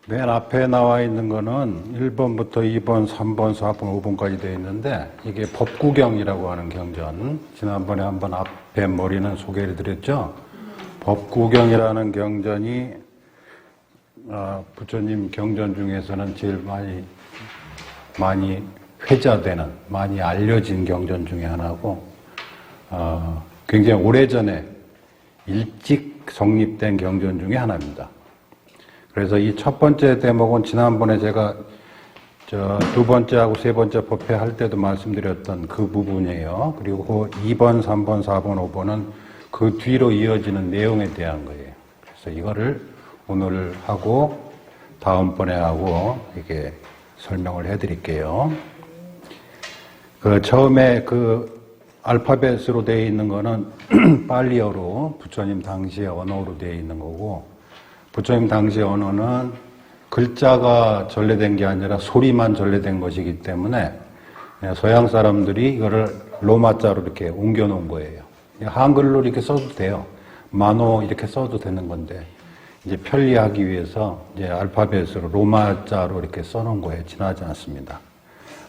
맨 앞에 나와 있는 거는 1번부터 2번, 3번, 4번, 5번까지 되어 있는데 이게 법구경이라고 하는 경전. 지난번에 한번 앞에 머리는 소개를 드렸죠. 법구경이라는 경전이 부처님 경전 중에서는 제일 많이 회자되는, 많이 알려진 경전 중에 하나고 굉장히 오래전에 일찍 성립된 경전 중에 하나입니다. 그래서 이 첫 번째 대목은 지난번에 제가 두 번째하고 세 번째 법회 할 때도 말씀드렸던 그 부분이에요. 그리고 2번, 3번, 4번, 5번은 그 뒤로 이어지는 내용에 대한 거예요. 그래서 이거를 오늘 하고 다음번에 하고 이렇게 설명을 해드릴게요. 처음에 알파벳으로 되어 있는 거는 팔리어로 부처님 당시의 언어로 되어 있는 거고, 부처님 당시의 언어는 글자가 전래된 게 아니라 소리만 전래된 것이기 때문에 서양 사람들이 이거를 로마자로 이렇게 옮겨 놓은 거예요. 한글로 이렇게 써도 돼요. 만호 이렇게 써도 되는 건데, 이제 편리하기 위해서 이제 알파벳으로 로마자로 이렇게 써놓은 거예요. 지나지 않습니다.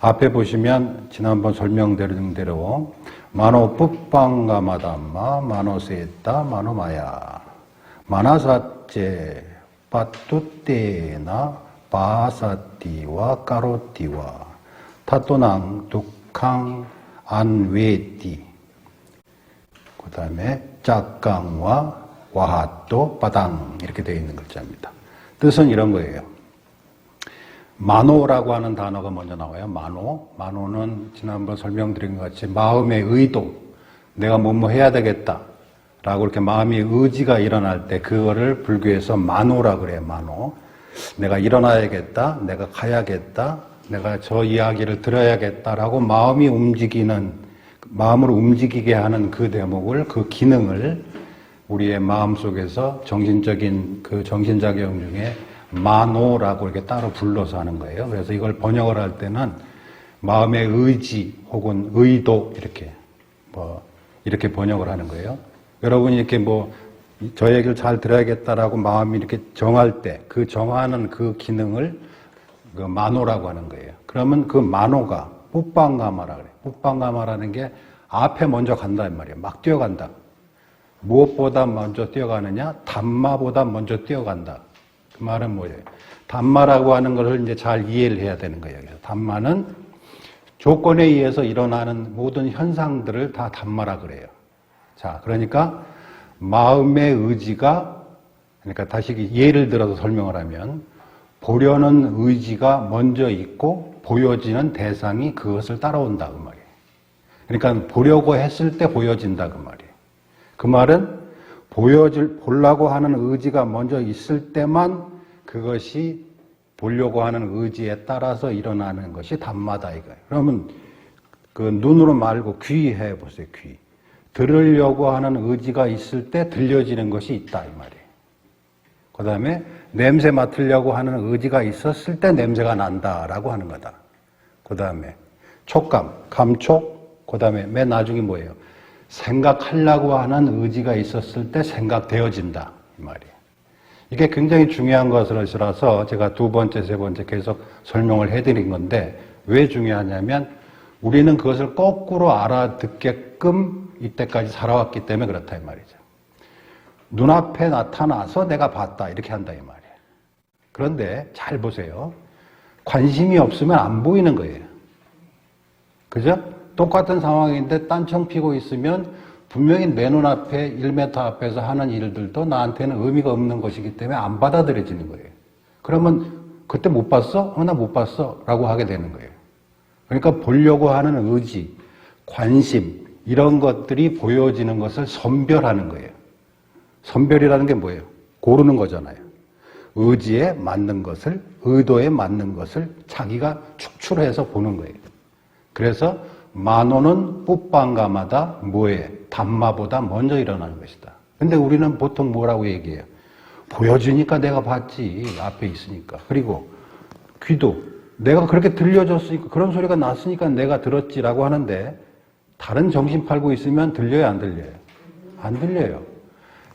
앞에 보시면 지난번 설명드린 대로 만호 뿌빵가마담마 만호세따 만호마야 마나사째 빠뚜떼나 바사띠와 까로띠와 타또낭 둑캉 안웨띠, 그 다음에 짝강과 와하또 바당 이렇게 되어 있는 글자입니다. 뜻은 이런 거예요. 만호라고 하는 단어가 먼저 나와요. 만호는 지난번 설명드린 것 같이 마음의 의도, 내가 뭐뭐 해야 되겠다 라고 이렇게 마음의 의지가 일어날 때 그거를 불교에서 만호라 그래요. 만호. 내가 일어나야겠다, 내가 가야겠다, 내가 저 이야기를 들어야겠다라고 마음이 마음을 움직이게 하는 그 대목을, 그 기능을 우리의 마음 속에서 정신적인 그 정신작용 중에 만호라고 이렇게 따로 불러서 하는 거예요. 그래서 이걸 번역을 할 때는 마음의 의지 혹은 의도 이렇게 번역을 하는 거예요. 여러분이 이렇게 저 얘기를 잘 들어야겠다라고 마음이 이렇게 정할 때 그 정하는 그 기능을 그 만호라고 하는 거예요. 그러면 그 만호가 뿌빵가마라 그래요. 뿌빵가마라는 게 앞에 먼저 간다 이 말이에요. 막 뛰어간다. 무엇보다 먼저 뛰어가느냐? 담마보다 먼저 뛰어간다. 그 말은 뭐예요? 담마라고 하는 것을 이제 잘 이해를 해야 되는 거예요. 그래서 담마는 조건에 의해서 일어나는 모든 현상들을 다 담마라 그래요. 자, 그러니까 마음의 의지가, 그러니까 다시 예를 들어서 설명을 하면 보려는 의지가 먼저 있고 보여지는 대상이 그것을 따라온다 그 말이에요. 그러니까 보려고 했을 때 보여진다 그 말이에요. 그 말은 보려고 하는 의지가 먼저 있을 때만 그것이 보려고 하는 의지에 따라서 일어나는 것이 담마다 이거예요. 그러면 그 눈으로 말고 귀 해보세요. 귀. 들으려고 하는 의지가 있을 때 들려지는 것이 있다 이 말이에요. 그 다음에 냄새 맡으려고 하는 의지가 있었을 때 냄새가 난다라고 하는 거다. 그 다음에 촉감, 감촉, 그 다음에 맨 나중에 뭐예요? 생각하려고 하는 의지가 있었을 때 생각되어진다 이 말이에요. 이게 굉장히 중요한 것이라서 제가 두 번째, 세 번째 계속 설명을 해드린 건데, 왜 중요하냐면 우리는 그것을 거꾸로 알아듣게끔 이때까지 살아왔기 때문에 그렇다 이 말이죠. 눈앞에 나타나서 내가 봤다 이렇게 한다 이 말이에요. 그런데 잘 보세요. 관심이 없으면 안 보이는 거예요. 그죠? 똑같은 상황인데 딴청 피고 있으면 분명히 내 눈앞에 1m 앞에서 하는 일들도 나한테는 의미가 없는 것이기 때문에 안 받아들여지는 거예요. 그러면 그때 못 봤어? 나 못 봤어 라고 하게 되는 거예요. 그러니까 보려고 하는 의지, 관심 이런 것들이 보여지는 것을 선별하는 거예요. 선별이라는 게 뭐예요? 고르는 거잖아요. 의지에 맞는 것을, 의도에 맞는 것을 자기가 축출해서 보는 거예요. 그래서 만호는 뿌빵가마다 뭐에? 담마보다 먼저 일어나는 것이다. 근데 우리는 보통 뭐라고 얘기해요? 보여주니까 내가 봤지. 앞에 있으니까. 그리고 귀도 내가 그렇게 들려줬으니까, 그런 소리가 났으니까 내가 들었지라고 하는데, 다른 정신 팔고 있으면 들려요, 안 들려요? 안 들려요.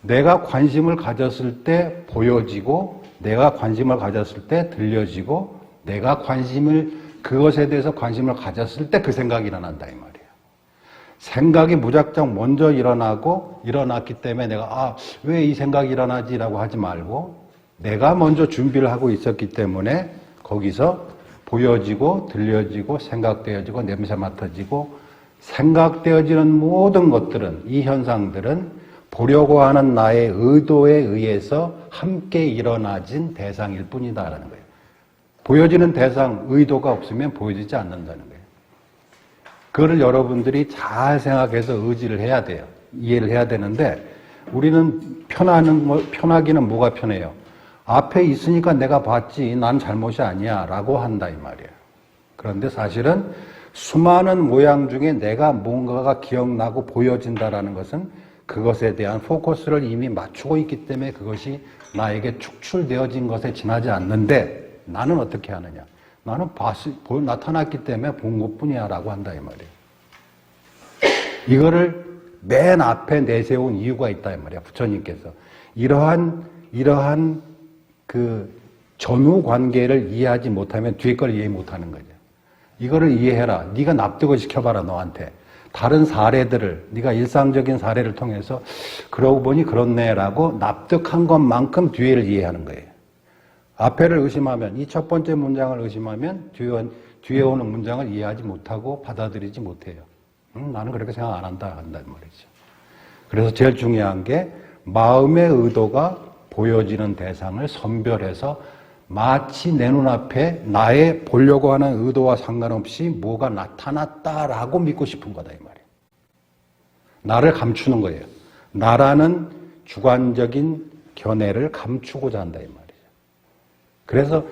내가 관심을 가졌을 때 보여지고 내가 관심을 가졌을 때 들려지고 내가 그것에 대해서 관심을 가졌을 때 그 생각이 일어난다 이 말이에요. 생각이 무작정 먼저 일어났기 때문에 내가 왜 이 생각이 일어나지라고 하지 말고 내가 먼저 준비를 하고 있었기 때문에 거기서 보여지고 들려지고 생각되어지고 냄새 맡아지고 생각되어지는 모든 것들은 이 현상들은 보려고 하는 나의 의도에 의해서 함께 일어나진 대상일 뿐이다라는 거예요. 보여지는 대상, 의도가 없으면 보여지지 않는다는 거예요. 그거를 여러분들이 잘 생각해서 의지를 해야 돼요. 이해를 해야 되는데 우리는 편하기는 뭐가 편해요? 앞에 있으니까 내가 봤지 난 잘못이 아니야 라고 한다 이 말이에요. 그런데 사실은 수많은 모양 중에 내가 뭔가가 기억나고 보여진다라는 것은 그것에 대한 포커스를 이미 맞추고 있기 때문에 그것이 나에게 축출되어진 것에 지나지 않는데 나는 어떻게 하느냐? 나는 나타났기 때문에 본 것뿐이야 라고 한다 이 말이에요. 이거를 맨 앞에 내세운 이유가 있다 이 말이야. 부처님께서 이러한 그 전후 관계를 이해하지 못하면 뒤에 걸 이해 못하는 거죠. 이거를 이해해라. 네가 납득을 시켜봐라 너한테. 다른 사례들을 네가 일상적인 사례를 통해서 그러고 보니 그렇네라고 납득한 것만큼 뒤에를 이해하는 거예요. 앞에를 의심하면 이 첫 번째 문장을 의심하면 뒤에 오는 문장을 이해하지 못하고 받아들이지 못해요. 나는 그렇게 생각 안 한다 한단 말이죠. 그래서 제일 중요한 게 마음의 의도가 보여지는 대상을 선별해서 마치 내 눈앞에 나의 보려고 하는 의도와 상관없이 뭐가 나타났다라고 믿고 싶은 거다 이 말이에요. 나를 감추는 거예요. 나라는 주관적인 견해를 감추고자 한다 이 말이에요. 그래서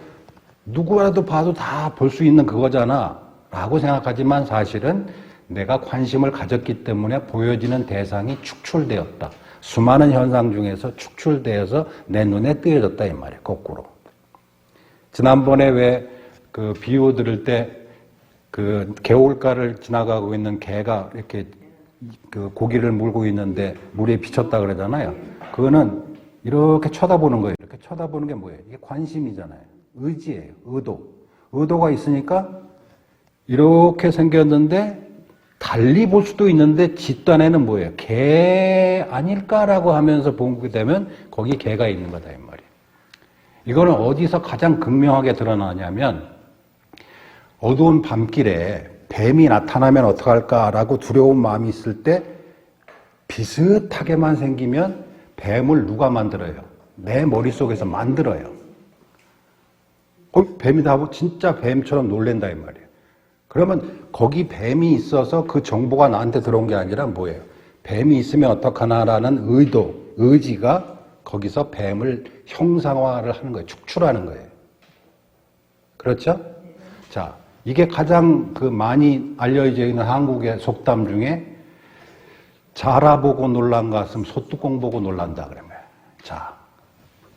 누구라도 봐도 다 볼 수 있는 그거잖아 라고 생각하지만 사실은 내가 관심을 가졌기 때문에 보여지는 대상이 축출되었다. 수많은 현상 중에서 축출되어서 내 눈에 띄어졌다 이 말이에요. 거꾸로. 지난번에 왜 그 비유 들을 때 그 개울가를 지나가고 있는 개가 이렇게 그 고기를 물고 있는데 물에 비쳤다 그러잖아요. 그거는 이렇게 쳐다보는 거예요. 이렇게 쳐다보는 게 뭐예요? 이게 관심이잖아요. 의지예요. 의도. 의도가 있으니까 이렇게 생겼는데 달리 볼 수도 있는데 뒷단에는 뭐예요? 개 아닐까라고 하면서 보게 되면 거기 개가 있는 거다 이 말이에요. 이거는 어디서 가장 극명하게 드러나냐면 어두운 밤길에 뱀이 나타나면 어떡할까라고 두려운 마음이 있을 때 비슷하게만 생기면 뱀을 누가 만들어요? 내 머릿속에서 만들어요. 뱀이다 하고 진짜 뱀처럼 놀랜다 이 말이에요. 그러면 거기 뱀이 있어서 그 정보가 나한테 들어온 게 아니라 뭐예요? 뱀이 있으면 어떡하나라는 의지가 거기서 뱀을 형상화를 하는 거예요. 축출하는 거예요. 그렇죠? 자, 이게 가장 그 많이 알려져 있는 한국의 속담 중에 자라 보고 놀란 가슴 소뚜껑 보고 놀란다 그러면. 자,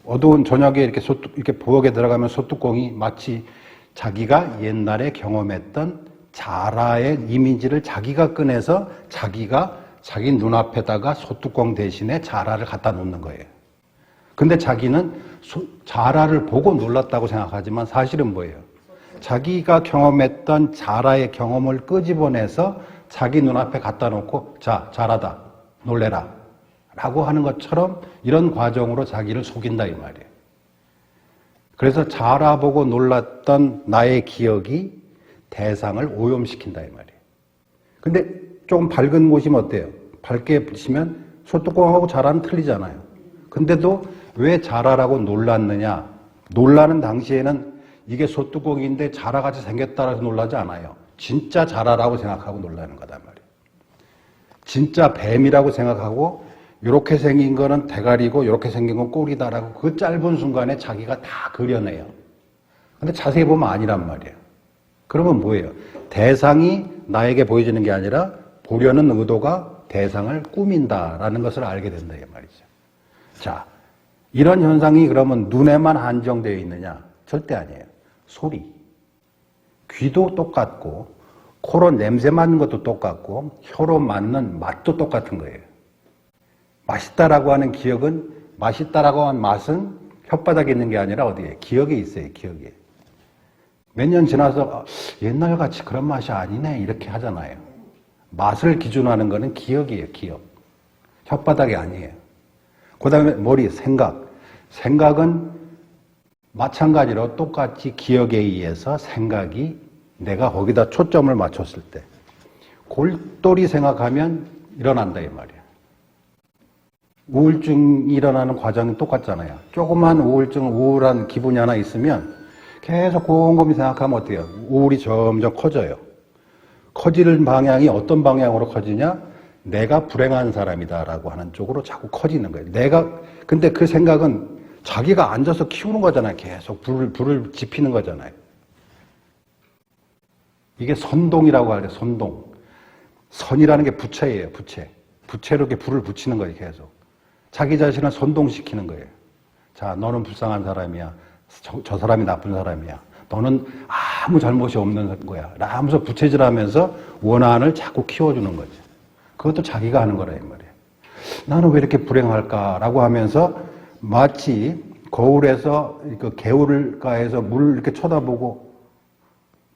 어두운 저녁에 이렇게 부엌에 들어가면 소뚜껑이 마치 자기가 옛날에 경험했던 자라의 이미지를 자기가 꺼내서 자기 눈앞에다가 소뚜껑 대신에 자라를 갖다 놓는 거예요. 근데 자기는 자라를 보고 놀랐다고 생각하지만 사실은 뭐예요? 자기가 경험했던 자라의 경험을 끄집어내서 자기 눈앞에 갖다 놓고 자, 자라다, 놀래라 라고 하는 것처럼 이런 과정으로 자기를 속인다 이 말이에요. 그래서 자라 보고 놀랐던 나의 기억이 대상을 오염시킨다 이 말이에요. 근데 조금 밝은 곳이면 어때요? 밝게 보시면 소뚜껑하고 자라는 틀리잖아요. 근데도 왜 자라라고 놀랐느냐? 놀라는 당시에는 이게 소뚜껑인데 자라같이 생겼다라고 놀라지 않아요. 진짜 자라라고 생각하고 놀라는 거단 말이에요. 진짜 뱀이라고 생각하고 이렇게 생긴 거는 대가리고 이렇게 생긴 건 꼬리다라고 그 짧은 순간에 자기가 다 그려내요. 근데 자세히 보면 아니란 말이에요. 그러면 뭐예요? 대상이 나에게 보여지는 게 아니라 보려는 의도가 대상을 꾸민다라는 것을 알게 된다 이 말이죠. 자, 이런 현상이 그러면 눈에만 한정되어 있느냐? 절대 아니에요. 소리, 귀도 똑같고 코로 냄새 맡는 것도 똑같고 혀로 맡는 맛도 똑같은 거예요. 맛있다라고 하는 기억은 맛있다라고 하는 맛은 혓바닥에 있는 게 아니라 어디에? 기억에 있어요, 기억에. 몇 년 지나서 옛날 같이 그런 맛이 아니네 이렇게 하잖아요. 맛을 기준하는 거는 기억이에요, 기억. 혓바닥이 아니에요. 그 다음에 머리, 생각. 생각은 마찬가지로 똑같이 기억에 의해서 생각이 내가 거기다 초점을 맞췄을 때 골똘히 생각하면 일어난다 이 말이야. 우울증이 일어나는 과정이 똑같잖아요. 조그만 우울증, 우울한 기분이 하나 있으면 계속 곰곰이 생각하면 어때요? 우울이 점점 커져요. 커지는 방향이 어떤 방향으로 커지냐? 내가 불행한 사람이다라고 하는 쪽으로 자꾸 커지는 거예요. 근데 그 생각은 자기가 앉아서 키우는 거잖아요. 계속 불을 지피는 거잖아요. 이게 선동이라고 하죠. 선동. 선이라는 게 부채예요. 부채. 부채로 이렇게 불을 붙이는 거예요. 계속. 자기 자신을 선동시키는 거예요. 자, 너는 불쌍한 사람이야. 저 사람이 나쁜 사람이야. 너는 아무 잘못이 없는 거야. 라면서 부채질하면서 원한을 자꾸 키워주는 거죠. 그것도 자기가 하는 거라 이 말이에요. 나는 왜 이렇게 불행할까라고 하면서 마치 거울에서 그 개울가에서 물을 이렇게 쳐다보고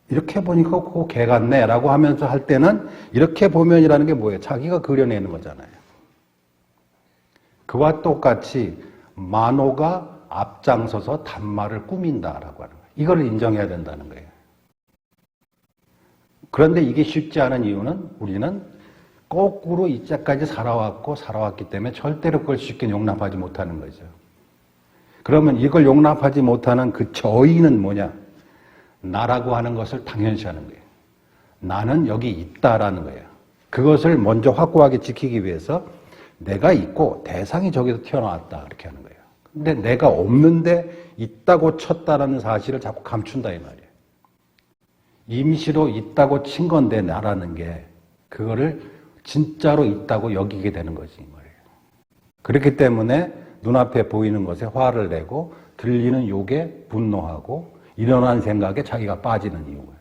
이렇게 보니까 그 개 같네라고 하면서 할 때는 이렇게 보면이라는 게 뭐예요? 자기가 그려내는 거잖아요. 그와 똑같이 만호가 앞장서서 단말을 꾸민다라고 하는 거예요. 이걸 인정해야 된다는 거예요. 그런데 이게 쉽지 않은 이유는 우리는 거꾸로 이때까지 살아왔기 때문에 절대로 그걸 쉽게 용납하지 못하는 거죠. 그러면 이걸 용납하지 못하는 그 저희는 뭐냐? 나라고 하는 것을 당연시하는 거예요. 나는 여기 있다라는 거예요. 그것을 먼저 확고하게 지키기 위해서 내가 있고 대상이 저기서 튀어나왔다 이렇게 하는 거예요. 근데 내가 없는데 있다고 쳤다라는 사실을 자꾸 감춘다 이 말이에요. 임시로 있다고 친 건데 나라는 게 그거를 진짜로 있다고 여기게 되는 거지 이 말이에요. 그렇기 때문에 눈앞에 보이는 것에 화를 내고 들리는 욕에 분노하고 일어난 생각에 자기가 빠지는 이유예요.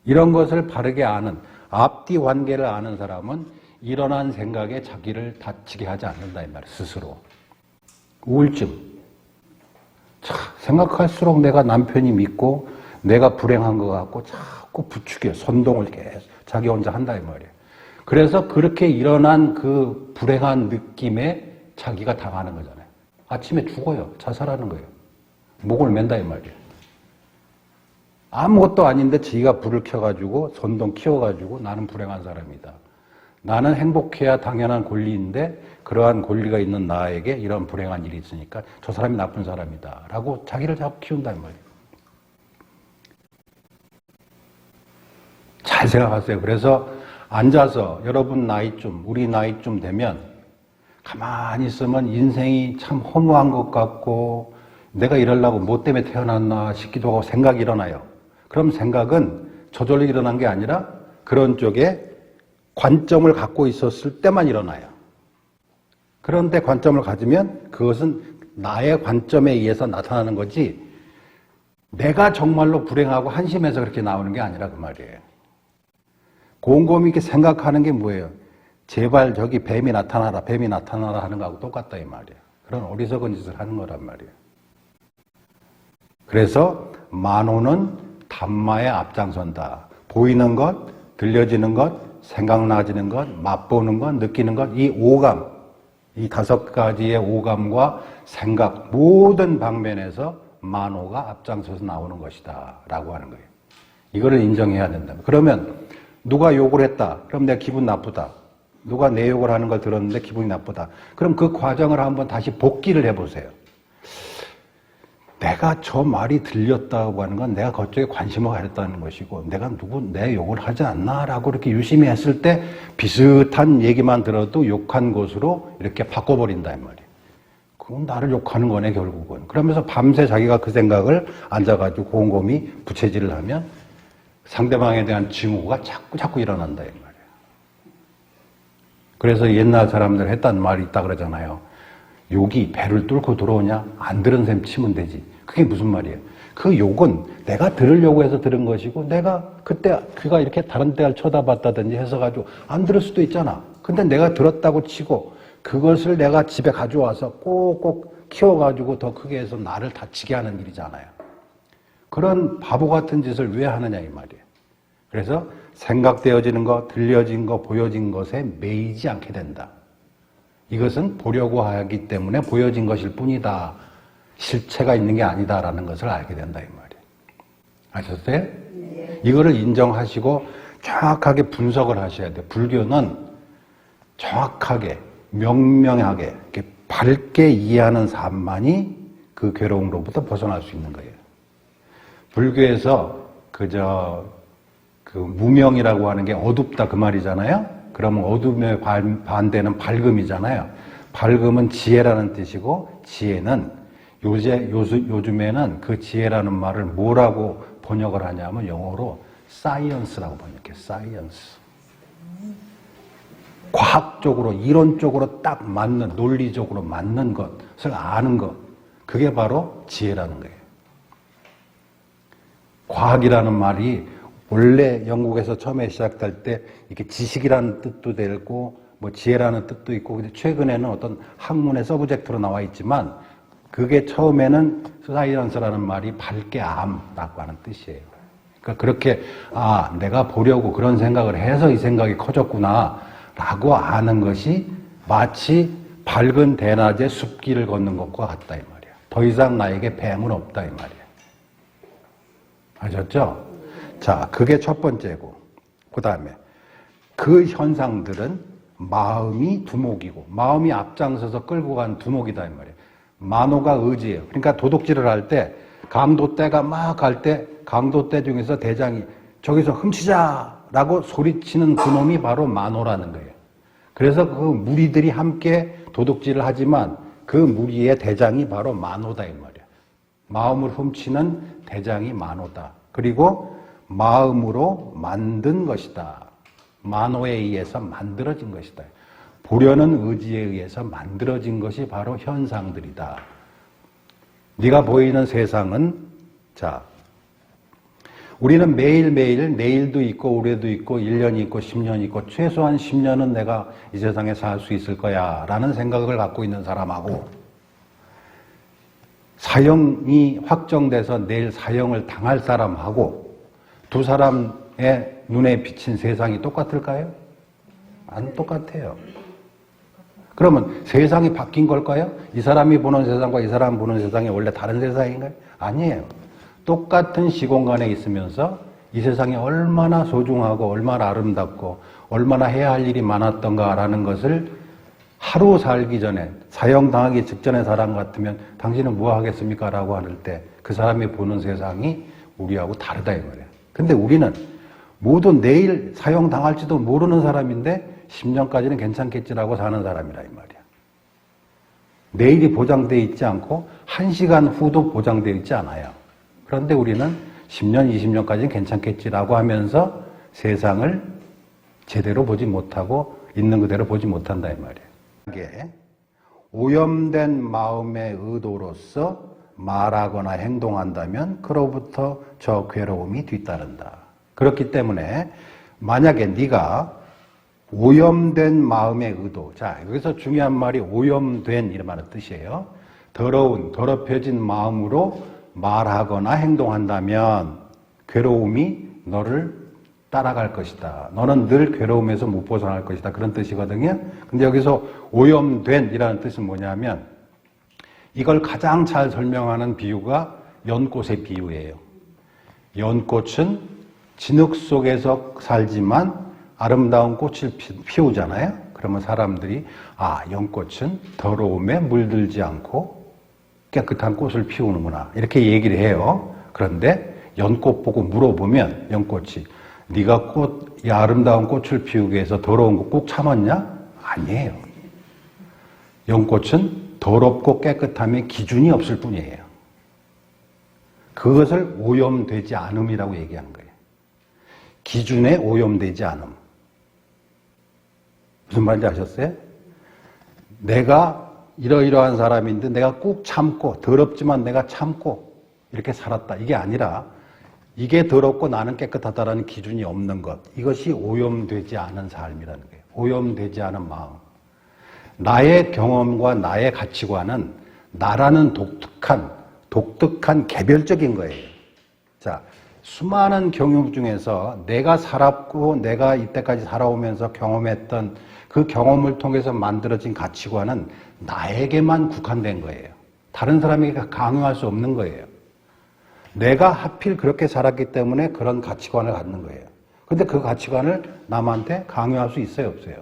이런 것을 바르게 아는 앞뒤 관계를 아는 사람은 일어난 생각에 자기를 다치게 하지 않는다 이 말이에요. 스스로. 우울증. 생각할수록 내가 남편이 믿고 내가 불행한 것 같고 자꾸 부추겨 선동을 계속 자기 혼자 한다 이 말이에요. 그래서 그렇게 일어난 그 불행한 느낌에 자기가 당하는 거잖아요. 아침에 죽어요. 자살하는 거예요. 목을 맨다 이 말이에요. 아무것도 아닌데 지가 불을 켜가지고 선동 키워가지고 나는 불행한 사람이다. 나는 행복해야 당연한 권리인데 그러한 권리가 있는 나에게 이런 불행한 일이 있으니까 저 사람이 나쁜 사람이다 라고 자기를 자꾸 키운단 말이에요. 잘 생각하세요. 그래서 앉아서 여러분 나이쯤 우리 나이쯤 되면 가만히 있으면 인생이 참 허무한 것 같고 내가 이러려고 뭐 때문에 태어났나 싶기도 하고 생각이 일어나요. 그럼 생각은 저절로 일어난 게 아니라 그런 쪽에 관점을 갖고 있었을 때만 일어나요. 그런데 관점을 가지면 그것은 나의 관점에 의해서 나타나는 거지 내가 정말로 불행하고 한심해서 그렇게 나오는 게 아니라 그 말이에요. 곰곰이 이렇게 생각하는 게 뭐예요? 제발 저기 뱀이 나타나라 하는 거하고 똑같다 이 말이에요. 그런 어리석은 짓을 하는 거란 말이에요. 그래서 만호는 단마에 앞장선다. 보이는 것, 들려지는 것, 생각나지는 것, 맛보는 것, 느끼는 것, 이 오감, 이 5가지의 오감과 생각 모든 방면에서 만호가 앞장서서 나오는 것이다 라고 하는 거예요. 이거를 인정해야 된다. 그러면 누가 욕을 했다. 그럼 내가 기분 나쁘다. 누가 내 욕을 하는 걸 들었는데 기분이 나쁘다. 그럼 그 과정을 한번 다시 복기를 해보세요. 내가 저 말이 들렸다고 하는 건 내가 그쪽에 관심을 가졌다는 것이고 내가 내 욕을 하지 않나 라고 이렇게 유심히 했을 때 비슷한 얘기만 들어도 욕한 것으로 이렇게 바꿔버린다 이 말이에요. 그건 나를 욕하는 거네 결국은. 그러면서 밤새 자기가 그 생각을 앉아가지고 곰곰이 부채질을 하면 상대방에 대한 증오가 자꾸 일어난다 이 말이에요. 그래서 옛날 사람들 했단 말이 있다 그러잖아요. 욕이 배를 뚫고 들어오냐? 안 들은 셈 치면 되지. 그게 무슨 말이에요? 그 욕은 내가 들으려고 해서 들은 것이고 내가 그때 귀가 이렇게 다른 데를 쳐다봤다든지 해서 가지고 안 들을 수도 있잖아. 근데 내가 들었다고 치고 그것을 내가 집에 가져와서 꼭꼭 키워가지고 더 크게 해서 나를 다치게 하는 일이잖아요. 그런 바보 같은 짓을 왜 하느냐 이 말이에요. 그래서 생각되어지는 것, 들려진 것, 보여진 것에 매이지 않게 된다. 이것은 보려고 하기 때문에 보여진 것일 뿐이다. 실체가 있는 게 아니다라는 것을 알게 된다 이 말이에요. 아셨어요? 네. 이거를 인정하시고 정확하게 분석을 하셔야 돼요. 불교는 정확하게 명명하게 이렇게 밝게 이해하는 사람만이 그 괴로움으로부터 벗어날 수 있는 거예요. 불교에서 그 무명이라고 하는 게 어둡다 그 말이잖아요. 그러면 어둠의 반대는 밝음이잖아요. 밝음은 지혜라는 뜻이고 지혜는 요즘에는 그 지혜라는 말을 뭐라고 번역을 하냐면 영어로 science라고 번역해요. science. 과학적으로 이론적으로 딱 맞는 논리적으로 맞는 것을 아는 것. 그게 바로 지혜라는 거예요. 과학이라는 말이 원래 영국에서 처음에 시작될 때 이렇게 지식이라는 뜻도 되고 뭐 지혜라는 뜻도 있고 근데 최근에는 어떤 학문의 서브젝트로 나와 있지만 그게 처음에는 사이언스라는 말이 밝게 암라고 하는 뜻이에요. 그러니까 그렇게 내가 보려고 그런 생각을 해서 이 생각이 커졌구나 라고 아는 것이 마치 밝은 대낮에 숲길을 걷는 것과 같다 이 말이야. 더 이상 나에게 뱀은 없다 이 말이야. 아셨죠? 자, 그게 첫 번째고 그 다음에 그 현상들은 마음이 두목이고 마음이 앞장서서 끌고 간 두목이다 이 말이에요. 만호가 의지예요. 그러니까 도둑질을 할 때 강도떼가 막 갈 때 강도떼 중에서 대장이 저기서 훔치자라고 소리치는 그놈이 바로 만호라는 거예요. 그래서 그 무리들이 함께 도둑질을 하지만 그 무리의 대장이 바로 만호다 이 말이에요. 마음을 훔치는 대장이 만호다. 그리고 마음으로 만든 것이다. 만호에 의해서 만들어진 것이다. 보려는 의지에 의해서 만들어진 것이 바로 현상들이다. 네가 보이는 세상은 자, 우리는 매일매일 내일도 있고 올해도 있고 1년이 있고 10년이 있고 최소한 10년은 내가 이 세상에 살 수 있을 거야 라는 생각을 갖고 있는 사람하고 사형이 확정돼서 내일 사형을 당할 사람하고 두 사람의 눈에 비친 세상이 똑같을까요? 안 똑같아요. 그러면 세상이 바뀐 걸까요? 이 사람이 보는 세상과 이 사람이 보는 세상이 원래 다른 세상인가요? 아니에요. 똑같은 시공간에 있으면서 이 세상이 얼마나 소중하고 얼마나 아름답고 얼마나 해야 할 일이 많았던가라는 것을 하루 살기 전에 사형당하기 직전의 사람 같으면 당신은 뭐 하겠습니까? 라고 할 때 그 사람이 보는 세상이 우리하고 다르다 이 말이에요. 근데 우리는 모두 내일 사형당할지도 모르는 사람인데 10년까지는 괜찮겠지라고 사는 사람이라 이 말이야. 내일이 보장되어 있지 않고 1시간 후도 보장되어 있지 않아요. 그런데 우리는 10년, 20년까지는 괜찮겠지라고 하면서 세상을 제대로 보지 못하고 있는 그대로 보지 못한다 이 말이에요. 오염된 마음의 의도로서 말하거나 행동한다면 그로부터 저 괴로움이 뒤따른다. 그렇기 때문에 만약에 네가 오염된 마음의 의도. 자, 여기서 중요한 말이 오염된 이라는 뜻이에요. 더러운, 더럽혀진 마음으로 말하거나 행동한다면 괴로움이 너를 따라갈 것이다. 너는 늘 괴로움에서 못 벗어날 것이다. 그런 뜻이거든요. 근데 여기서 오염된 이라는 뜻은 뭐냐면 이걸 가장 잘 설명하는 비유가 연꽃의 비유예요. 연꽃은 진흙 속에서 살지만 아름다운 꽃을 피우잖아요. 그러면 사람들이 연꽃은 더러움에 물들지 않고 깨끗한 꽃을 피우는구나 이렇게 얘기를 해요. 그런데 연꽃 보고 물어보면 연꽃이 네가 이 아름다운 꽃을 피우기 위해서 더러운 거 꼭 참았냐? 아니에요. 연꽃은 더럽고 깨끗함의 기준이 없을 뿐이에요. 그것을 오염되지 않음이라고 얘기하는 거예요. 기준에 오염되지 않음. 무슨 말인지 아셨어요? 내가 이러이러한 사람인데 내가 꼭 참고 더럽지만 내가 참고 이렇게 살았다. 이게 아니라 이게 더럽고 나는 깨끗하다라는 기준이 없는 것. 이것이 오염되지 않은 삶이라는 거예요. 오염되지 않은 마음. 나의 경험과 나의 가치관은 나라는 독특한 개별적인 거예요. 자, 수많은 경험 중에서 내가 살았고 내가 이때까지 살아오면서 경험했던 그 경험을 통해서 만들어진 가치관은 나에게만 국한된 거예요. 다른 사람에게 강요할 수 없는 거예요. 내가 하필 그렇게 살았기 때문에 그런 가치관을 갖는 거예요. 근데 그 가치관을 남한테 강요할 수 있어요, 없어요?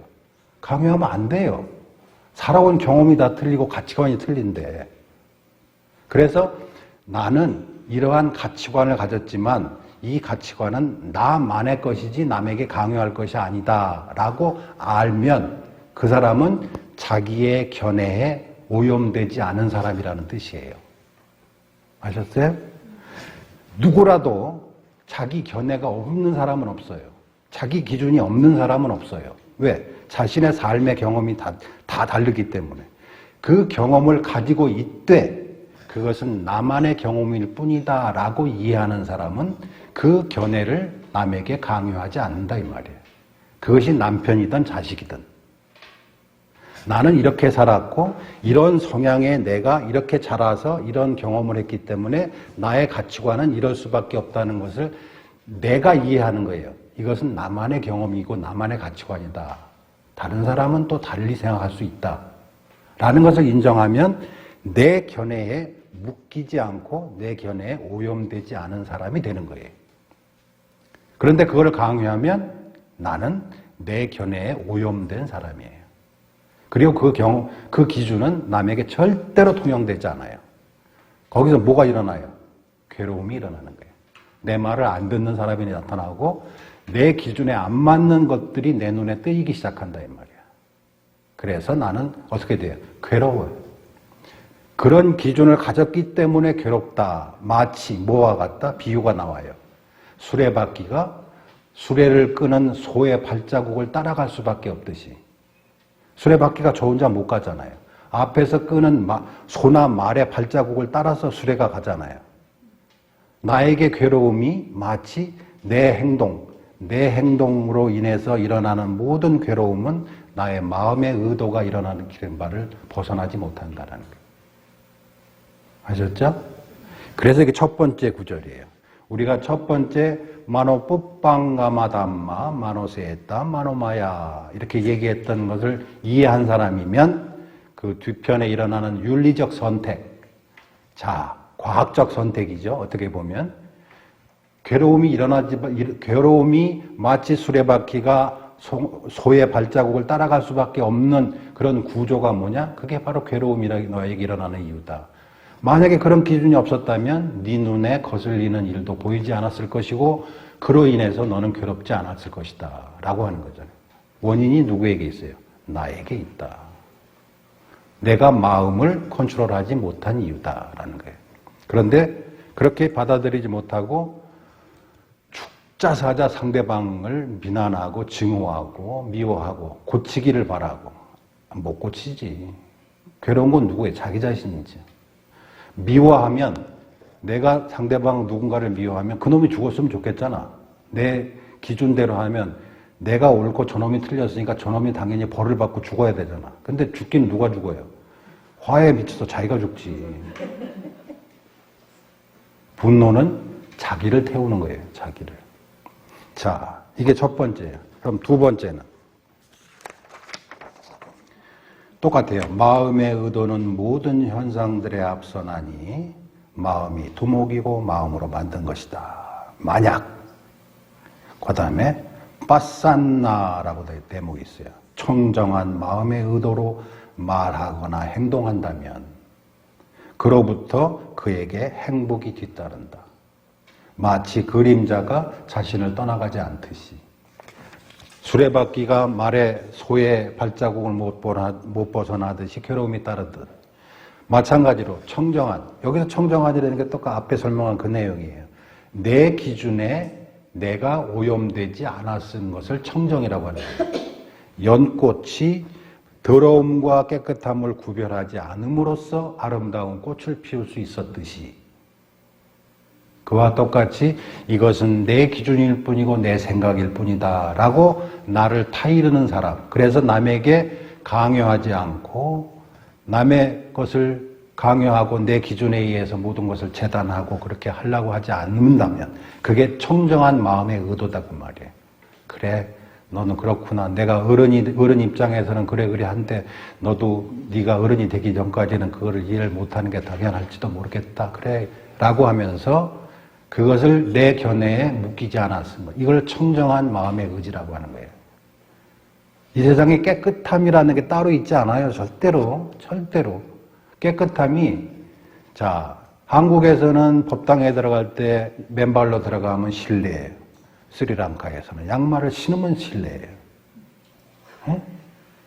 강요하면 안 돼요. 살아온 경험이 다 틀리고 가치관이 틀린데. 그래서 나는 이러한 가치관을 가졌지만 이 가치관은 나만의 것이지 남에게 강요할 것이 아니다 라고 알면 그 사람은 자기의 견해에 오염되지 않은 사람이라는 뜻이에요. 아셨어요? 누구라도 자기 견해가 없는 사람은 없어요. 자기 기준이 없는 사람은 없어요. 왜? 자신의 삶의 경험이 다 다르기 때문에. 그 경험을 가지고 있되 그것은 나만의 경험일 뿐이다 라고 이해하는 사람은 그 견해를 남에게 강요하지 않는다 이 말이에요. 그것이 남편이든 자식이든. 나는 이렇게 살았고 이런 성향의 내가 이렇게 자라서 이런 경험을 했기 때문에 나의 가치관은 이럴 수밖에 없다는 것을 내가 이해하는 거예요. 이것은 나만의 경험이고 나만의 가치관이다. 다른 사람은 또 달리 생각할 수 있다. 라는 것을 인정하면 내 견해에 묶이지 않고 내 견해에 오염되지 않은 사람이 되는 거예요. 그런데 그걸 강요하면 나는 내 견해에 오염된 사람이에요. 그리고 그 기준은 남에게 절대로 통용되지 않아요. 거기서 뭐가 일어나요? 괴로움이 일어나는 거예요. 내 말을 안 듣는 사람이 나타나고 내 기준에 안 맞는 것들이 내 눈에 뜨이기 시작한다 이 말이야. 그래서 나는 어떻게 돼요? 괴로워요. 그런 기준을 가졌기 때문에 괴롭다. 마치 뭐와 같다? 비유가 나와요. 수레바퀴가 수레를 끄는 소의 발자국을 따라갈 수밖에 없듯이 수레바퀴가 저 혼자 못 가잖아요. 앞에서 끄는 소나 말의 발자국을 따라서 수레가 가잖아요. 나에게 괴로움이 마치 내 행동으로 인해서 일어나는 모든 괴로움은 나의 마음의 의도가 일어나는 바를 벗어나지 못한다는 거예요. 아셨죠? 그래서 이게 첫 번째 구절이에요. 우리가 첫 번째 마노 뿌빵가마담마 마노세에따 마노마야 이렇게 얘기했던 것을 이해한 사람이면 그 뒤편에 일어나는 윤리적 선택, 자 과학적 선택이죠. 어떻게 보면 괴로움이 마치 수레바퀴가 소의 발자국을 따라갈 수밖에 없는 그런 구조가 뭐냐? 그게 바로 괴로움이라 너에게 일어나는 이유다. 만약에 그런 기준이 없었다면 네 눈에 거슬리는 일도 보이지 않았을 것이고 그로 인해서 너는 괴롭지 않았을 것이다 라고 하는 거잖아요. 원인이 누구에게 있어요? 나에게 있다. 내가 마음을 컨트롤하지 못한 이유다라는 거예요. 그런데 그렇게 받아들이지 못하고 죽자사자 상대방을 비난하고 증오하고 미워하고 고치기를 바라고 못 고치지. 괴로운 건 누구예요? 자기 자신이지. 미워하면 내가 상대방 누군가를 미워하면 그놈이 죽었으면 좋겠잖아. 내 기준대로 하면 내가 옳고 저놈이 틀렸으니까 저놈이 당연히 벌을 받고 죽어야 되잖아. 근데 죽긴 누가 죽어요? 화에 미쳐서 자기가 죽지. 분노는 자기를 태우는 거예요. 자기를. 자, 이게 첫 번째예요. 그럼 두 번째는 똑같아요. 마음의 의도는 모든 현상들에 앞서나니 마음이 두목이고 마음으로 만든 것이다. 만약 그 다음에 빠산나라고 대목이 있어요. 청정한 마음의 의도로 말하거나 행동한다면 그로부터 그에게 행복이 뒤따른다. 마치 그림자가 자신을 떠나가지 않듯이 수레바퀴가 소의 발자국을 못 벗어나듯이 괴로움이 따르듯 마찬가지로 여기서 청정한이라는 게 똑같이 앞에 설명한 그 내용이에요. 내 기준에 내가 오염되지 않았은 것을 청정이라고 하는 거예요. 연꽃이 더러움과 깨끗함을 구별하지 않음으로써 아름다운 꽃을 피울 수 있었듯이 그와 똑같이 이것은 내 기준일 뿐이고 내 생각일 뿐이다 라고 나를 타이르는 사람, 그래서 남에게 강요하지 않고 남의 것을 강요하고 내 기준에 의해서 모든 것을 재단하고 그렇게 하려고 하지 않는다면 그게 청정한 마음의 의도다 그 말이에요. 그래, 너는 그렇구나. 내가 어른 입장에서는 그래 한데 너도 네가 어른이 되기 전까지는 그거를 이해를 못하는 게 당연할지도 모르겠다. 그래 라고 하면서 그것을 내 견해에 묶이지 않았습니다. 이걸 청정한 마음의 의지라고 하는 거예요. 이 세상에 깨끗함이라는 게 따로 있지 않아요. 절대로. 깨끗함이, 자, 한국에서는 법당에 들어갈 때 맨발로 들어가면 실례예요. 스리랑카에서는 양말을 신으면 실례예요. 네?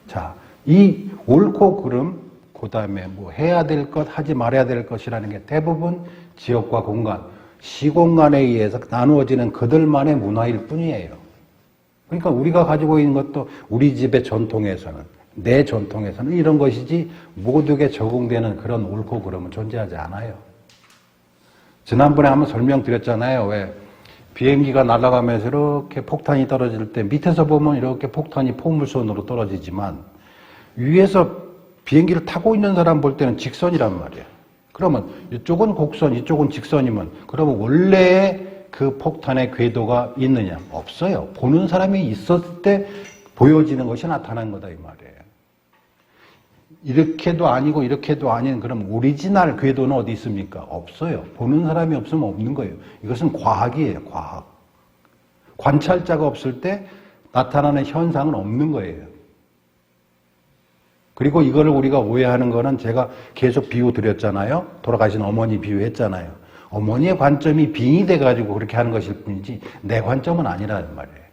자, 이 옳고 그름, 그 다음에 뭐 해야 될 것, 하지 말아야 될 것이라는 게 대부분 지역과 공간, 시공간에 의해서 나누어지는 그들만의 문화일 뿐이에요. 그러니까 우리가 가지고 있는 것도 우리 집의 전통에서는, 내 전통에서는 이런 것이지 모두에게 적용되는 그런 옳고 그름은 존재하지 않아요. 지난번에 한번 설명드렸잖아요. 왜 비행기가 날아가면서 이렇게 폭탄이 떨어질 때 밑에서 보면 이렇게 폭탄이 포물선으로 떨어지지만 위에서 비행기를 타고 있는 사람 볼 때는 직선이란 말이에요. 그러면 이쪽은 곡선, 이쪽은 직선이면 그러면 원래의 그 폭탄의 궤도가 있느냐? 없어요. 보는 사람이 있었을 때 보여지는 것이 나타난 거다 이 말이에요. 이렇게도 아니고 이렇게도 아닌 그럼 오리지널 궤도는 어디 있습니까? 없어요. 보는 사람이 없으면 없는 거예요. 이것은 과학이에요. 과학. 관찰자가 없을 때 나타나는 현상은 없는 거예요. 그리고 이거를 우리가 오해하는 거는 제가 계속 비유 드렸잖아요. 돌아가신 어머니 비유했잖아요. 어머니의 관점이 빙이 돼가지고 그렇게 하는 것일 뿐이지 내 관점은 아니라는 말이에요.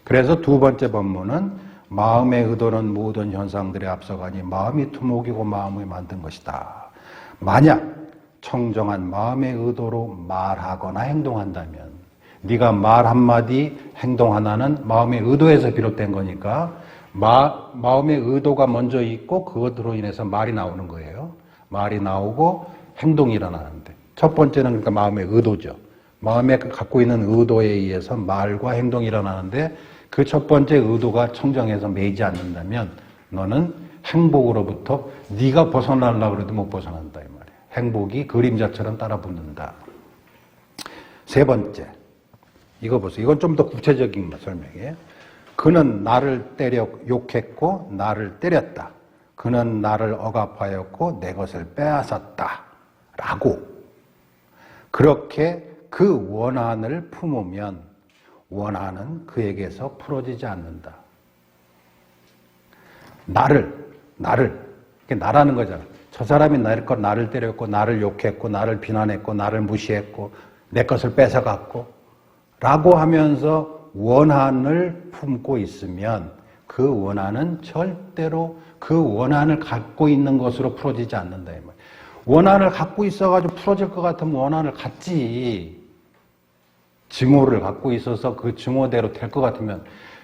그래서 두 번째 법문은 마음의 의도는 모든 현상들에 앞서가니 마음이 투목이고 마음이 만든 것이다. 만약 청정한 마음의 의도로 말하거나 행동한다면 네가 말 한마디 행동 하나는 마음의 의도에서 비롯된 거니까 마음의 의도가 먼저 있고 그것으로 인해서 말이 나오는 거예요. 말이 나오고 행동이 일어나는데 첫 번째는 그러니까 마음의 의도죠. 마음에 갖고 있는 의도에 의해서 말과 행동이 일어나는데 그 첫 번째 의도가 청정해서 매이지 않는다면 너는 행복으로부터 네가 벗어나려고 해도 못 벗어난다 이 말이에요. 행복이 그림자처럼 따라 붙는다. 세 번째, 이거 보세요. 이건 좀 더 구체적인 설명이에요. 그는 나를 때려 욕했고 나를 때렸다. 그는 나를 억압하였고 내 것을 빼앗았다. 라고 그렇게 그 원한을 품으면 원한은 그에게서 풀어지지 않는다. 나를 이게 나라는 거잖아. 저 사람이 나를 때렸고 나를 욕했고 나를 비난했고 나를 무시했고 내 것을 뺏어갔고 라고 하면서 원한을 품고 있으면 그 원한은 절대로 그 원한을 갖고 있는 것으로 풀어지지 않는다. 이 말. 원한을 갖고 있어가지고 풀어질 것 같으면 원한을 갖지. 증오를 갖고 있어서 그 증오대로 될 것 같으면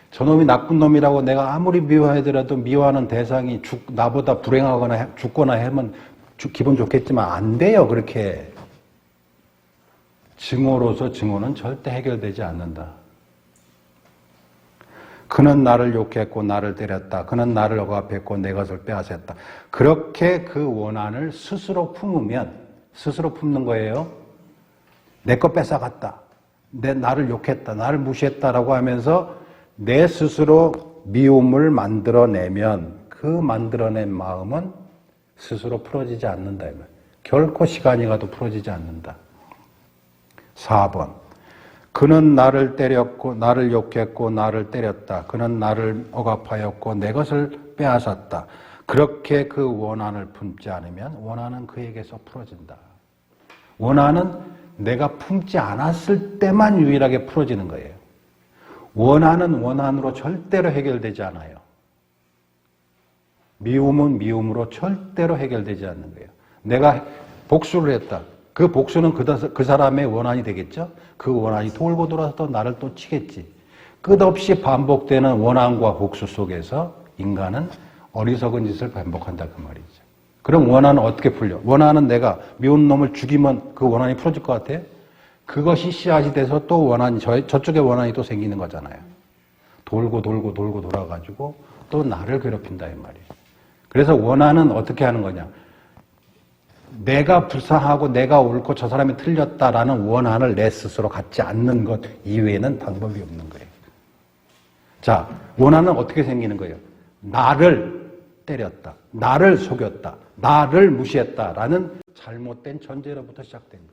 저놈이 나쁜 놈이라고 내가 아무리 미워하더라도 미워하는 대상이 나보다 불행하거나 죽거나 하면 기분 좋겠지만 안 돼요. 그렇게. 증오로서 증오는 절대 해결되지 않는다. 그는 나를 욕했고 나를 때렸다. 그는 나를 억압했고 내 것을 빼앗았다. 그렇게 그 원한을 스스로 품으면 스스로 품는 거예요. 내 것 뺏어갔다. 나를 욕했다. 나를 무시했다라고 하면서 내 스스로 미움을 만들어내면 그 만들어낸 마음은 스스로 풀어지지 않는다. 결코 시간이 가도 풀어지지 않는다. 4번. 그는 나를 때렸고 나를 욕했고 나를 때렸다. 그는 나를 억압하였고 내 것을 빼앗았다. 그렇게 그 원한을 품지 않으면 원한은 그에게서 풀어진다. 원한은 내가 품지 않았을 때만 유일하게 풀어지는 거예요. 원한은 원한으로 절대로 해결되지 않아요. 미움은 미움으로 절대로 해결되지 않는 거예요. 내가 복수를 했다. 그 복수는 그 사람의 원한이 되겠죠? 그 원한이 돌고 돌아서 또 나를 또 치겠지. 끝없이 반복되는 원한과 복수 속에서 인간은 어리석은 짓을 반복한다 그 말이죠. 그럼 원한은 어떻게 풀려? 원한은 내가 미운 놈을 죽이면 그 원한이 풀어질 것 같아? 그것이 씨앗이 돼서 또 원한이, 저쪽에 원한이 또 생기는 거잖아요. 돌고 돌아가지고 또 나를 괴롭힌다 이 말이에요. 그래서 원한은 어떻게 하는 거냐? 내가 불쌍하고 내가 옳고 저 사람이 틀렸다라는 원한을 내 스스로 갖지 않는 것 이외에는 방법이 없는 거예요. 자, 원한은 어떻게 생기는 거예요? 나를 때렸다, 나를 속였다, 나를 무시했다라는 잘못된 전제로부터 시작된 거다.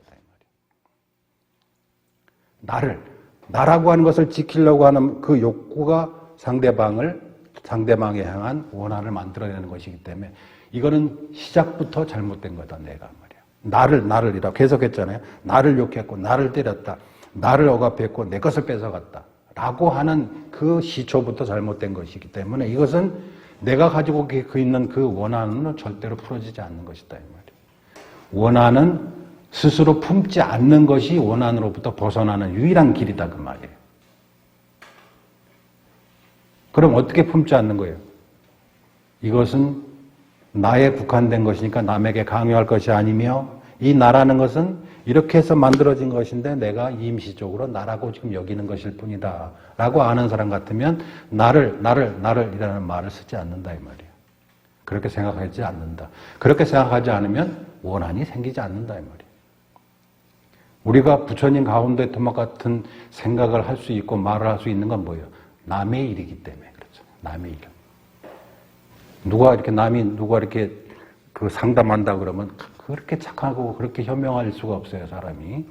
나라고 하는 것을 지키려고 하는 그 욕구가 상대방에 향한 원한을 만들어내는 것이기 때문에 이거는 시작부터 잘못된 거다, 내가 말이야. 나를이라고 계속했잖아요. 나를 욕했고, 나를 때렸다, 나를 억압했고, 내 것을 뺏어갔다. 라고 하는 그 시초부터 잘못된 것이기 때문에 이것은 내가 가지고 있는 그 원한은 절대로 풀어지지 않는 것이다, 이 말이에요. 원한은 스스로 품지 않는 것이 원한으로부터 벗어나는 유일한 길이다, 그 말이에요. 그럼 어떻게 품지 않는 거예요? 이것은 나에 국한된 것이니까 남에게 강요할 것이 아니며, 이 나라는 것은 이렇게 해서 만들어진 것인데 내가 임시적으로 나라고 지금 여기는 것일 뿐이다 라고 아는 사람 같으면 나를이라는 말을 쓰지 않는다, 이 말이에요. 그렇게 생각하지 않는다. 그렇게 생각하지 않으면 원한이 생기지 않는다, 이 말이에요. 우리가 부처님 가운데 토막 같은 생각을 할 수 있고 말을 할 수 있는 건 뭐예요? 남의 일이기 때문에 그렇죠. 남의 일. 누가 이렇게 그 상담한다 그러면 그렇게 착하고 그렇게 현명할 수가 없어요, 사람이.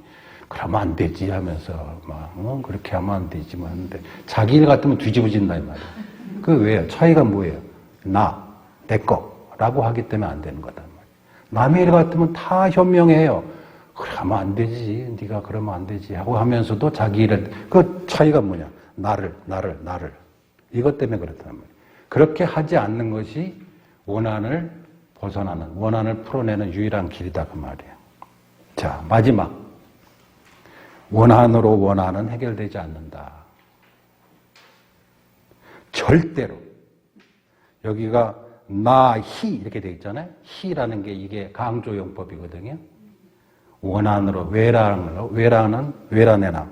그러면 안 되지 하면서 막 그렇게 하면 안 되지 뭐 하는데 자기 일 같으면 뒤집어진다 이 말이에요. 그 왜요? 차이가 뭐예요? 내 거라고 하기 때문에 안 되는 거다. 남의 일 같으면 다 현명해요. 그러면 안 되지. 네가 그러면 안 되지 하고 하면서도 자기 일을, 그 차이가 뭐냐? 나를. 이것 때문에 그렇단 말이에요. 그렇게 하지 않는 것이 원한을 벗어나는, 원한을 풀어내는 유일한 길이다, 그 말이에요. 자, 마지막. 원한으로 원한은 해결되지 않는다. 절대로. 여기가 히 이렇게 되어 있잖아요. 히라는 게 이게 강조용법이거든요. 원한으로, 외란해나.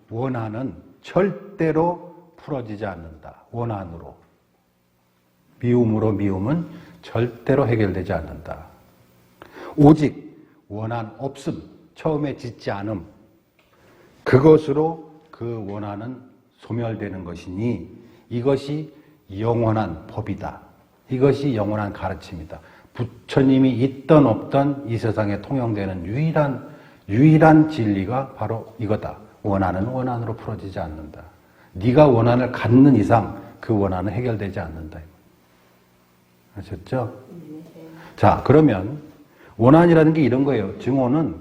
원한은 절대로 풀어지지 않는다. 원한으로. 미움은 절대로 해결되지 않는다. 오직 원한 없음, 처음에 짓지 않음, 그것으로 그 원한은 소멸되는 것이니 이것이 영원한 법이다. 이것이 영원한 가르침이다. 부처님이 있던 없던 이 세상에 통용되는 유일한 진리가 바로 이거다. 원한은 원한으로 풀어지지 않는다. 네가 원한을 갖는 이상 그 원한은 해결되지 않는다. 아셨죠? 자, 그러면 원한이라는 게 이런 거예요. 증오는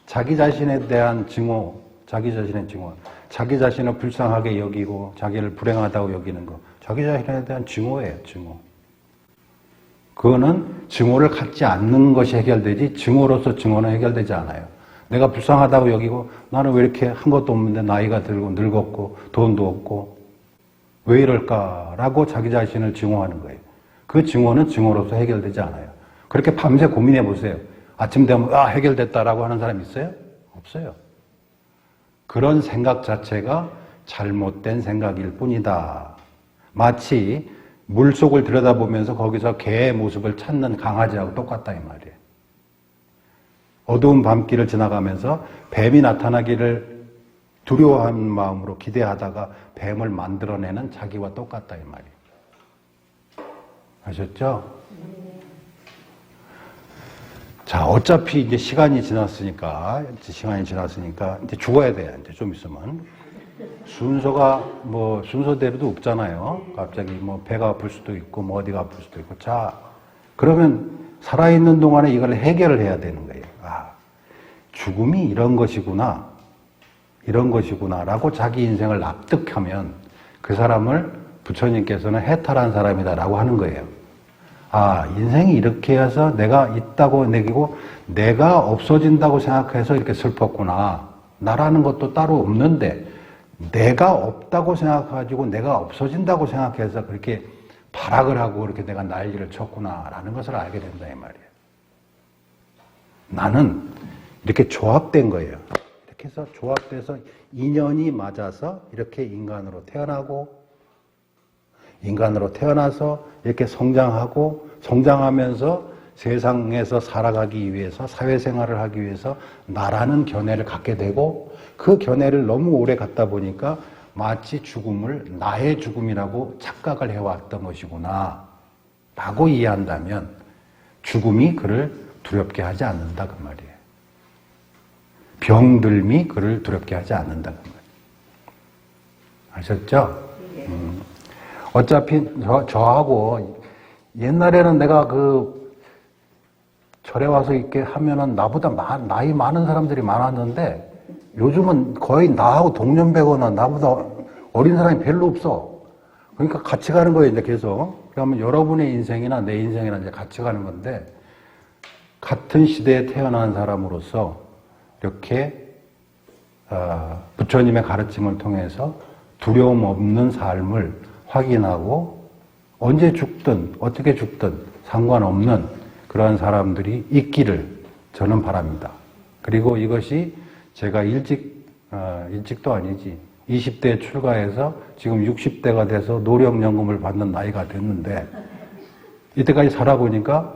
자기 자신에 대한 증오, 자기 자신을 불쌍하게 여기고 자기를 불행하다고 여기는 거. 자기 자신에 대한 증오예요, 증오. 그거는 증오를 갖지 않는 것이 해결되지 증오로서 증오는 해결되지 않아요. 내가 불쌍하다고 여기고 나는 왜 이렇게 한 것도 없는데 나이가 들고 늙었고 돈도 없고 왜 이럴까라고 자기 자신을 증오하는 거예요. 그 증오는 증오로서 해결되지 않아요. 그렇게 밤새 고민해 보세요. 아침 되면 해결됐다라고 하는 사람 있어요? 없어요. 그런 생각 자체가 잘못된 생각일 뿐이다. 마치 물속을 들여다보면서 거기서 개의 모습을 찾는 강아지하고 똑같다 이 말이에요. 어두운 밤길을 지나가면서 뱀이 나타나기를 두려워하는 마음으로 기대하다가 뱀을 만들어내는 자기와 똑같다 이 말이에요. 아셨죠? 자, 어차피 이제 시간이 지났으니까 이제 죽어야 돼. 이제 좀 있으면. 순서대로도 없잖아요. 갑자기 배가 아플 수도 있고, 어디가 아플 수도 있고. 자, 그러면 살아있는 동안에 이걸 해결을 해야 되는 거예요. 죽음이 이런 것이구나라고 자기 인생을 납득하면 그 사람을 부처님께서는 해탈한 사람이다라고 하는 거예요. 인생이 이렇게 해서 내가 있다고 내기고 내가 없어진다고 생각해서 이렇게 슬펐구나. 나라는 것도 따로 없는데 내가 없다고 생각가지고 내가 없어진다고 생각해서 그렇게 발악을 하고 그렇게 내가 난리를 쳤구나라는 것을 알게 된다 이 말이에요. 나는 이렇게 조합된 거예요. 이렇게 해서 조합돼서 인연이 맞아서 이렇게 인간으로 태어나서 이렇게 성장하면서 세상에서 살아가기 위해서, 사회생활을 하기 위해서 나라는 견해를 갖게 되고, 그 견해를 너무 오래 갖다 보니까 마치 죽음을 나의 죽음이라고 착각을 해왔던 것이구나 라고 이해한다면 죽음이 그를 두렵게 하지 않는다 그 말이에요. 병들미 그를 두렵게 하지 않는다 그 말이에요. 아셨죠? 어차피 저하고 옛날에는 내가 절에 와서 이렇게 하면은 나보다 나이 많은 사람들이 많았는데 요즘은 거의 나하고 동년배거나 나보다 어린 사람이 별로 없어. 그러니까 같이 가는 거예요, 이제 계속. 그러면 여러분의 인생이나 내 인생이나 이제 같이 가는 건데, 같은 시대에 태어난 사람으로서 이렇게, 부처님의 가르침을 통해서 두려움 없는 삶을 확인하고, 언제 죽든, 어떻게 죽든 상관없는 그러한 사람들이 있기를 저는 바랍니다. 그리고 이것이 제가 일찍도 아니지. 20대에 출가해서 지금 60대가 돼서 노령연금을 받는 나이가 됐는데, 이때까지 살아보니까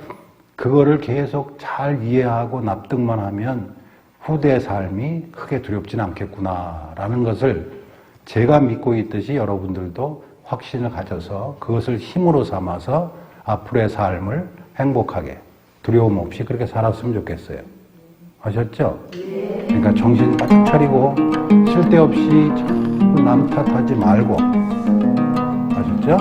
그거를 계속 잘 이해하고 납득만 하면 후대의 삶이 크게 두렵지는 않겠구나라는 것을 제가 믿고 있듯이 여러분들도 확신을 가져서 그것을 힘으로 삼아서 앞으로의 삶을 행복하게, 두려움 없이 그렇게 살았으면 좋겠어요. 아셨죠? 그러니까 정신 바짝 차리고 쓸데없이 자꾸 남 탓하지 말고. 아셨죠?